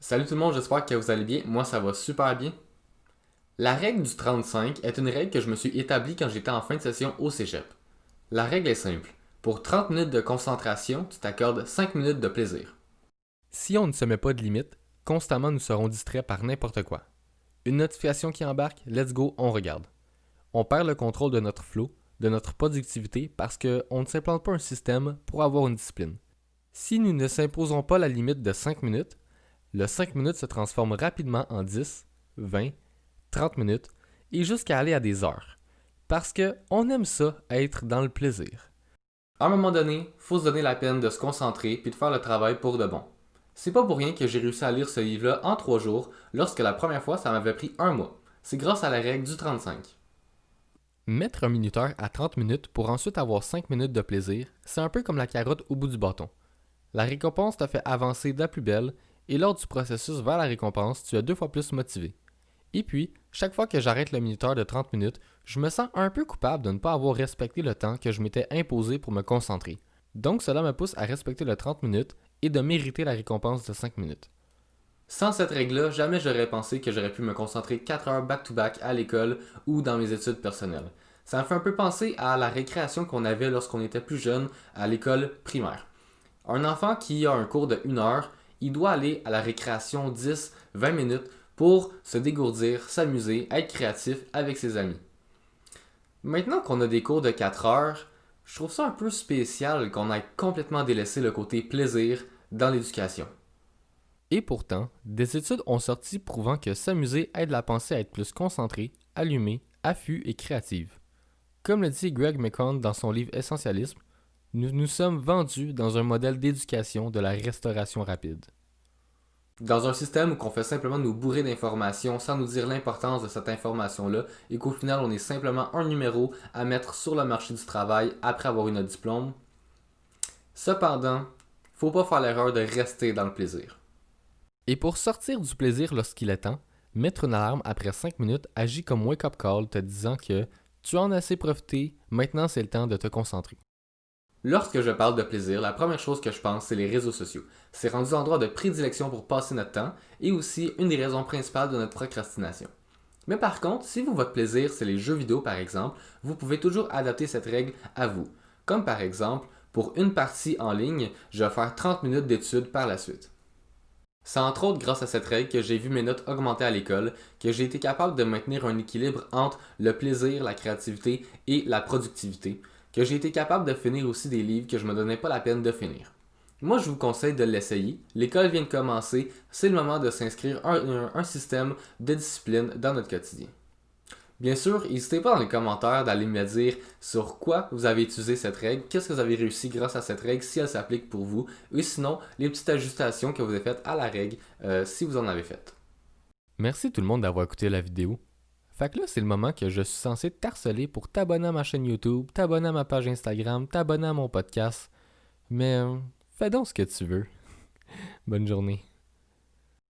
Salut tout le monde, j'espère que vous allez bien. Moi, ça va super bien. La règle du 35 est une règle que je me suis établie quand j'étais en fin de session au cégep. La règle est simple. Pour 30 minutes de concentration, tu t'accordes 5 minutes de plaisir. Si on ne se met pas de limite, constamment nous serons distraits par n'importe quoi. Une notification qui embarque, let's go, on regarde. On perd le contrôle de notre flow, de notre productivité parce qu'on ne s'implante pas un système pour avoir une discipline. Si nous ne s'imposons pas la limite de 5 minutes, le 5 minutes se transforme rapidement en 10, 20, 30 minutes et jusqu'à aller à des heures. Parce qu'on aime ça, être dans le plaisir. À un moment donné, faut se donner la peine de se concentrer puis de faire le travail pour de bon. C'est pas pour rien que j'ai réussi à lire ce livre-là en 3 jours, lorsque la première fois ça m'avait pris un mois. C'est grâce à la règle du 35. Mettre un minuteur à 30 minutes pour ensuite avoir 5 minutes de plaisir, c'est un peu comme la carotte au bout du bâton. La récompense te fait avancer de la plus belle et lors du processus vers la récompense, tu es 2 fois plus motivé. Et puis, chaque fois que j'arrête le minuteur de 30 minutes, je me sens un peu coupable de ne pas avoir respecté le temps que je m'étais imposé pour me concentrer. Donc cela me pousse à respecter le 30 minutes et de mériter la récompense de 5 minutes. Sans cette règle-là, jamais j'aurais pensé que j'aurais pu me concentrer 4 heures back-to-back à l'école ou dans mes études personnelles. Ça me fait un peu penser à la récréation qu'on avait lorsqu'on était plus jeune à l'école primaire. Un enfant qui a un cours de 1 heure, il doit aller à la récréation 10-20 minutes pour se dégourdir, s'amuser, être créatif avec ses amis. Maintenant qu'on a des cours de 4 heures, je trouve ça un peu spécial qu'on ait complètement délaissé le côté plaisir dans l'éducation. Et pourtant, des études ont sorti prouvant que s'amuser aide la pensée à être plus concentrée, allumée, affût et créative. Comme le dit Greg McCone dans son livre Essentialisme, nous nous sommes vendus dans un modèle d'éducation de la restauration rapide. Dans un système où on fait simplement nous bourrer d'informations sans nous dire l'importance de cette information-là et qu'au final on est simplement un numéro à mettre sur le marché du travail après avoir eu notre diplôme. Cependant, faut pas faire l'erreur de rester dans le plaisir. Et pour sortir du plaisir lorsqu'il est temps, mettre une alarme après 5 minutes agit comme wake-up call te disant que tu en as assez profité, maintenant c'est le temps de te concentrer. Lorsque je parle de plaisir, la première chose que je pense, c'est les réseaux sociaux. C'est rendu l'endroit de prédilection pour passer notre temps et aussi une des raisons principales de notre procrastination. Mais par contre, si votre plaisir, c'est les jeux vidéo par exemple, vous pouvez toujours adapter cette règle à vous. Comme par exemple, pour une partie en ligne, je vais faire 30 minutes d'études par la suite. C'est entre autres grâce à cette règle que j'ai vu mes notes augmenter à l'école, que j'ai été capable de maintenir un équilibre entre le plaisir, la créativité et la productivité, que j'ai été capable de finir aussi des livres que je me donnais pas la peine de finir. Moi, je vous conseille de l'essayer. L'école vient de commencer, c'est le moment de s'inscrire un système de discipline dans notre quotidien. Bien sûr, n'hésitez pas dans les commentaires d'aller me dire sur quoi vous avez utilisé cette règle, qu'est-ce que vous avez réussi grâce à cette règle, si elle s'applique pour vous, et sinon, les petites ajustations que vous avez faites à la règle, si vous en avez faites. Merci tout le monde d'avoir écouté la vidéo. Fait que là, c'est le moment que je suis censé t'harceler pour t'abonner à ma chaîne YouTube, t'abonner à ma page Instagram, t'abonner à mon podcast. Mais fais donc ce que tu veux. Bonne journée.